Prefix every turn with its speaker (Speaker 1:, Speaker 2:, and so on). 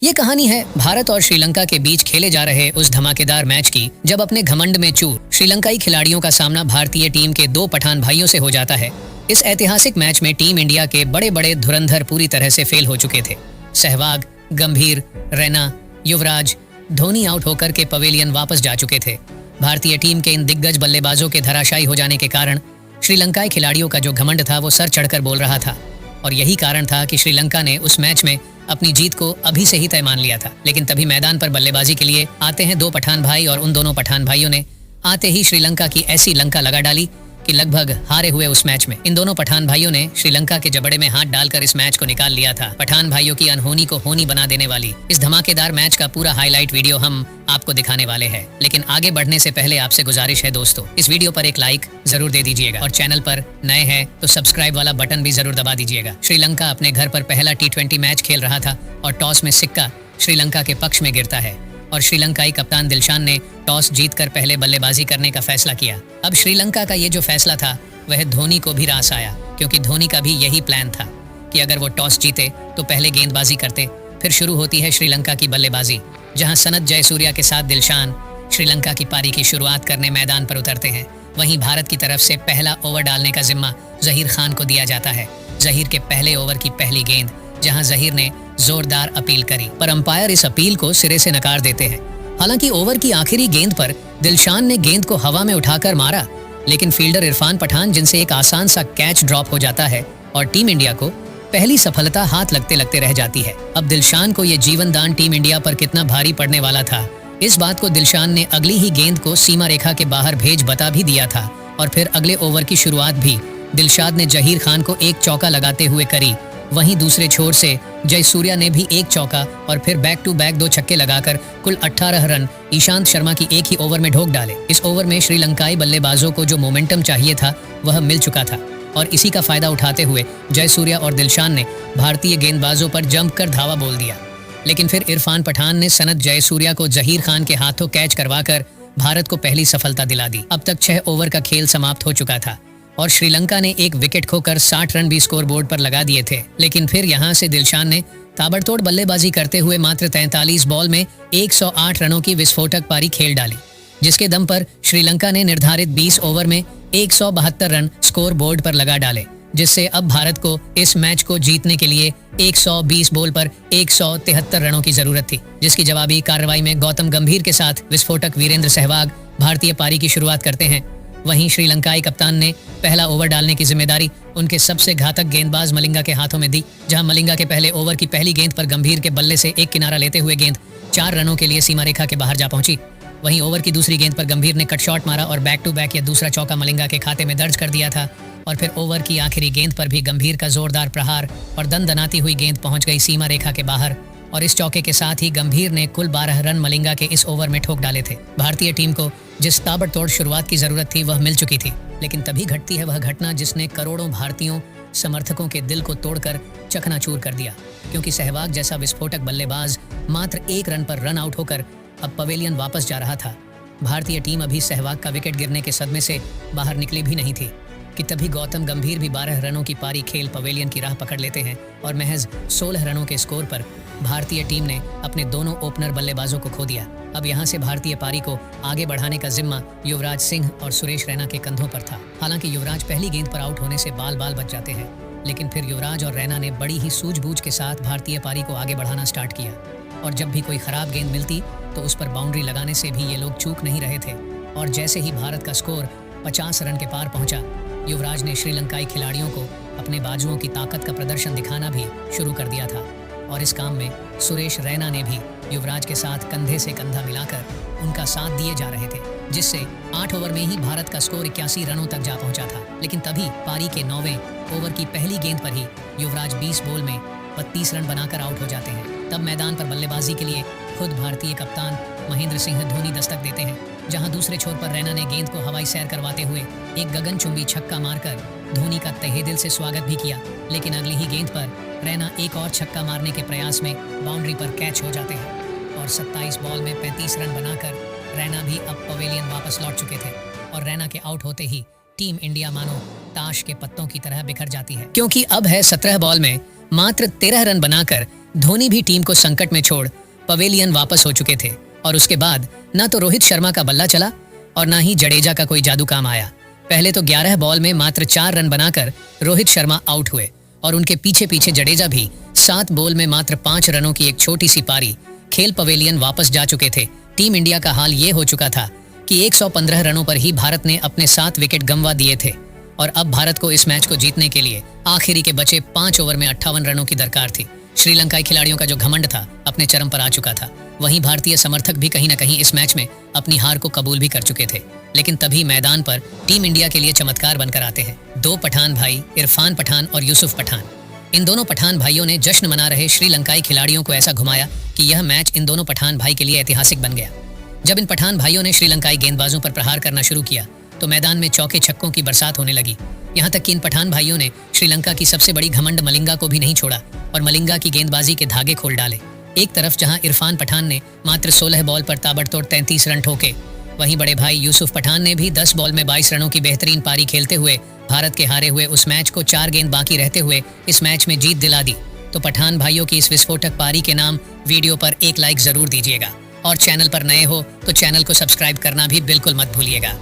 Speaker 1: ये कहानी है भारत और श्रीलंका के बीच खेले जा रहे उस धमाकेदार मैच की, जब अपने घमंड में चूर श्रीलंकाई खिलाड़ियों का सामना भारतीय टीम के दो पठान भाइयों से हो जाता है। इस ऐतिहासिक मैच में टीम इंडिया के बड़े बड़े धुरंधर पूरी तरह से फेल हो चुके थे। सहवाग, गंभीर, रैना, युवराज, धोनी आउट होकर के पवेलियन वापस जा चुके थे। भारतीय टीम के इन दिग्गज बल्लेबाजों के धराशायी हो जाने के कारण श्रीलंकाई खिलाड़ियों का जो घमंड था वो सर चढ़कर बोल रहा था, और यही कारण था कि श्रीलंका ने उस मैच में अपनी जीत को अभी से ही तय मान लिया था। लेकिन तभी मैदान पर बल्लेबाजी के लिए आते हैं दो पठान भाई, और उन दोनों पठान भाइयों ने आते ही श्रीलंका की ऐसी लंका लगा डाली कि लगभग हारे हुए उस मैच में इन दोनों पठान भाइयों ने श्रीलंका के जबड़े में हाथ डालकर इस मैच को निकाल लिया था। पठान भाइयों की अनहोनी को होनी बना देने वाली इस धमाकेदार मैच का पूरा हाईलाइट वीडियो हम आपको दिखाने वाले हैं। लेकिन आगे बढ़ने से पहले आपसे गुजारिश है दोस्तों, इस वीडियो पर एक लाइक जरूर दे दीजिएगा, और चैनल पर नए हैं तो सब्सक्राइब वाला बटन भी जरूर दबा दीजिएगा। श्रीलंका अपने घर पर पहला T20 मैच खेल रहा था और टॉस में सिक्का श्रीलंका के पक्ष में गिरता है, और श्रीलंकाई कप्तान दिलशान ने टॉस जीतकर पहले बल्लेबाजी करने का फैसला किया। अब श्रीलंका का ये जो फैसला था वह धोनी को भी रास आया, क्योंकि धोनी का भी यही प्लान था कि अगर वो टॉस जीते तो पहले गेंदबाजी करते, फिर शुरू होती है श्रीलंका की बल्लेबाजी, जहां सनत जयसूर्या के साथ दिलशान श्रीलंका की पारी की शुरुआत करने मैदान पर उतरते हैं। वहीं भारत की तरफ से पहला ओवर डालने का जिम्मा जहीर खान को दिया जाता है। जहीर के पहले ओवर की पहली गेंद, जहां जहीर ने जोरदार अपील करी, पर अंपायर इस अपील को सिरे से नकार देते हैं। हालांकि ओवर की आखिरी गेंद पर दिलशान ने गेंद को हवा में उठाकर मारा, लेकिन फील्डर इरफान पठान जिनसे एक आसान सा कैच ड्रॉप हो जाता है, और टीम इंडिया को पहली सफलता हाथ लगते लगते रह जाती है। अब दिलशान को यह जीवन दान टीम इंडिया पर कितना भारी पड़ने वाला था, इस बात को दिलशान ने अगली ही गेंद को सीमा रेखा के बाहर भेज बता भी दिया था। और फिर अगले ओवर की शुरुआत भी दिलशाद ने जहीर खान को एक चौका लगाते हुए करी। वहीं दूसरे छोर से जयसूर्या ने भी एक चौका और फिर बैक टू बैक दो छक्के लगाकर कुल 18 रन ईशांत शर्मा की एक ही ओवर में ठोक डाले। इस ओवर में श्रीलंकाई बल्लेबाजों को जो मोमेंटम चाहिए था वह मिल चुका था, और इसी का फायदा उठाते हुए जयसूर्या और दिलशान ने भारतीय गेंदबाजों पर जमकर धावा बोल दिया। लेकिन फिर इरफान पठान ने सनत जयसूर्या को जहीर खान के हाथों कैच करवाकर भारत को पहली सफलता दिला दी। अब तक 6 ओवर का खेल समाप्त हो चुका था और श्रीलंका ने एक विकेट खोकर 60 रन भी स्कोर बोर्ड पर लगा दिए थे। लेकिन फिर यहां से दिलशान ने ताबड़तोड़ बल्लेबाजी करते हुए मात्र 43 बॉल में 108 रनों की विस्फोटक पारी खेल डाली, जिसके दम पर श्रीलंका ने निर्धारित 20 ओवर में 172 रन स्कोर बोर्ड पर लगा डाले, जिससे अब भारत को इस मैच को जीतने के लिए 120 बॉल पर 173 रनों की जरूरत थी, जिसकी जवाबी कार्रवाई में गौतम गंभीर के साथ विस्फोटक वीरेंद्र सहवाग भारतीय पारी की शुरुआत करते हैं। वहीं श्रीलंकाई कप्तान ने पहला ओवर डालने की जिम्मेदारी उनके सबसे घातक गेंदबाज मलिंगा के हाथों में दी, जहां मलिंगा के पहले ओवर की पहली गेंद पर गंभीर के बल्ले से एक किनारा लेते हुए गेंद 4 रनों के लिए सीमा रेखा के बाहर जा पहुंची। वहीं ओवर की दूसरी गेंद पर गंभीर ने कट शॉट मारा और बैक टू बैक या दूसरा चौका मलिंगा के खाते में दर्ज कर दिया था। और फिर ओवर की आखिरी गेंद पर भी गंभीर का जोरदार प्रहार और दनदनाती हुई गेंद पहुंच गई सीमा रेखा के बाहर, और इस चौके के साथ ही गंभीर ने कुल 12 रन मलिंगा के इस ओवर में ठोक डाले थे। भारतीय टीम को जिस ताबड़तोड़ शुरुआत की जरूरत थी वह मिल चुकी थी, लेकिन तभी घटती है वह घटना जिसने करोड़ों भारतीयों समर्थकों के दिल को तोड़कर चकनाचूर कर दिया, क्योंकि सहवाग जैसा विस्फोटक बल्लेबाज मात्र 1 रन पर रन आउट होकर अब पवेलियन वापस जा रहा था। भारतीय टीम अभी सहवाग का विकेट गिरने के सदमे से बाहर निकली भी नहीं थी कि तभी गौतम गंभीर भी 12 रनों की पारी खेल पवेलियन की राह पकड़ लेते हैं, और महज 16 रनों के स्कोर पर भारतीय टीम ने अपने दोनों ओपनर बल्लेबाजों को खो दिया। अब यहां से भारतीय पारी को आगे बढ़ाने का जिम्मा युवराज सिंह और सुरेश रैना के कंधों पर था। हालांकि युवराज पहली गेंद पर आउट होने से बाल बाल बच जाते हैं, लेकिन फिर युवराज और रैना ने बड़ी ही सूझबूझ के साथ भारतीय पारी को आगे बढ़ाना स्टार्ट किया, और जब भी कोई खराब गेंद मिलती तो उस पर बाउंड्री लगाने से भी ये लोग चूक नहीं रहे थे। और जैसे ही भारत का स्कोर 50 रन के पार पहुंचा, युवराज ने श्रीलंकाई खिलाड़ियों को अपने बाजुओं की ताकत का प्रदर्शन दिखाना भी शुरू कर दिया था, और इस काम में सुरेश रैना ने भी युवराज के साथ कंधे से कंधा मिलाकर उनका साथ दिए जा रहे थे, जिससे 8 ओवर में ही भारत का स्कोर 81 रनों तक जा पहुंचा था। लेकिन तभी पारी के 9वें ओवर की पहली गेंद पर ही युवराज 20 बॉल में 32 रन बनाकर आउट हो जाते हैं। तब मैदान पर बल्लेबाजी के लिए खुद भारतीय कप्तान महेंद्र सिंह धोनी दस्तक देते हैं, जहां दूसरे छोर पर रैना ने गेंद को हवाई सैर करवाते हुए एक गगनचुंबी छक्का मारकर धोनी का तहे दिल से स्वागत भी किया। लेकिन अगली ही गेंद पर रैना एक और छक्का मारने के प्रयास में बाउंड्री पर कैच हो जाते हैं, और 27 बॉल में 35 रन बनाकर रैना भी अब पवेलियन वापस लौट चुके थे। और रैना के आउट होते ही टीम इंडिया मानो ताश के पत्तों की तरह बिखर जाती है, क्योंकि अब है 17 बॉल में मात्र 13 रन बनाकर धोनी भी टीम को संकट में छोड़ पवेलियन वापस हो चुके थे और उसके बाद ना तो रोहित शर्मा का बल्ला चला और ना ही जडेजा का कोई जादू काम आया। पहले तो 11 बॉल में मात्र 4 रन बनाकर रोहित शर्मा आउट हुए और उनके पीछे पीछे जडेजा भी 7 बॉल में मात्र 5 रनों की एक छोटी सी पारी खेल पवेलियन वापस जा चुके थे। टीम इंडिया का हाल ये हो चुका था कि 115 रनों पर ही भारत ने अपने 7 विकेट गंवा दिए थे और अब भारत को इस मैच को जीतने के लिए आखिरी के बचे 5 ओवर में 58 रनों की दरकार थी। श्रीलंकाई खिलाड़ियों का जो घमंड था अपने चरम पर आ चुका था। वहीं भारतीय समर्थक भी कहीं न कहीं इस मैच में अपनी हार को कबूल भी कर चुके थे। लेकिन तभी मैदान पर टीम इंडिया के लिए चमत्कार बनकर आते हैं 2 पठान भाई, इरफान पठान और यूसुफ पठान। इन दोनों पठान भाइयों ने जश्न मना रहे श्रीलंकाई खिलाड़ियों को ऐसा घुमाया कि यह मैच इन दोनों पठान भाई के लिए ऐतिहासिक बन गया। जब इन पठान भाइयों ने श्रीलंकाई गेंदबाजों पर प्रहार करना शुरू किया तो मैदान में चौके छक्कों की बरसात होने लगी। यहाँ तक कि इन पठान भाइयों ने श्रीलंका की सबसे बड़ी घमंड मलिंगा को भी नहीं छोड़ा और मलिंगा की गेंदबाजी के धागे खोल डाले। एक तरफ जहां इरफान पठान ने मात्र 16 बॉल पर ताबड़तोड़ 33 रन ठोके, वहीं बड़े भाई यूसुफ पठान ने भी 10 बॉल में 22 रनों की बेहतरीन पारी खेलते हुए भारत के हारे हुए उस मैच को 4 गेंद बाकी रहते हुए इस मैच में जीत दिला दी। तो पठान भाइयों की इस विस्फोटक पारी के नाम वीडियो पर एक लाइक जरूर दीजिएगा और चैनल पर नए हो तो चैनल को सब्सक्राइब करना भी बिल्कुल मत भूलिएगा।